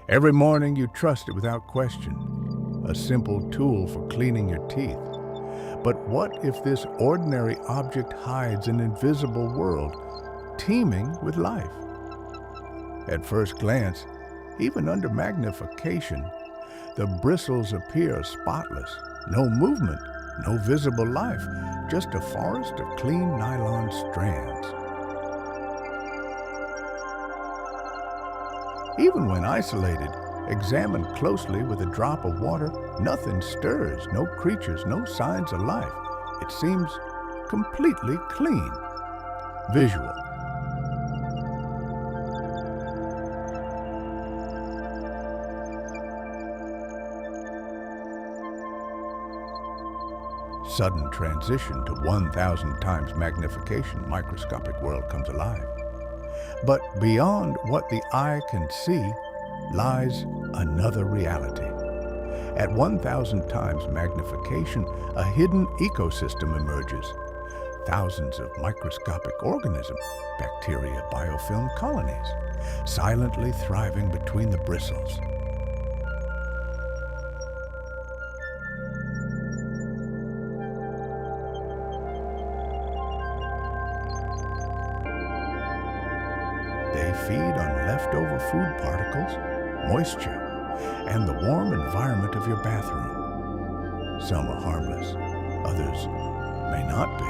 Every morning you trust it without question, a simple tool for cleaning your teeth. But what if this ordinary object hides an invisible world teeming with life? At first glance, even under magnification, the bristles appear spotless, no movement, no visible life, just a forest of clean nylon strands. Even when isolated, examined closely with a drop of water, nothing stirs, no creatures, no signs of life. It seems completely clean. Visual. Sudden transition to 1,000 times magnification, microscopic world comes alive. But beyond what the eye can see lies another reality. At 1,000 times magnification, a hidden ecosystem emerges. Thousands of microscopic organisms, bacteria, biofilm colonies, silently thriving between the bristles. They feed on leftover food particles, moisture, and the warm environment of your bathroom. Some are harmless, others may not be.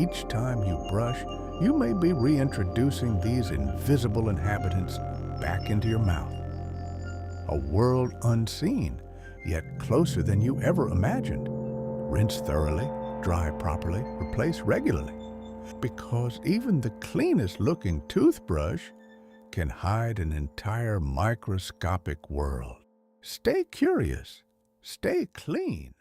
Each time you brush, you may be reintroducing these invisible inhabitants back into your mouth. A world unseen, yet closer than you ever imagined. Rinse thoroughly, dry properly, replace regularly. Because even the cleanest looking toothbrush can hide an entire microscopic world. Stay curious, stay clean.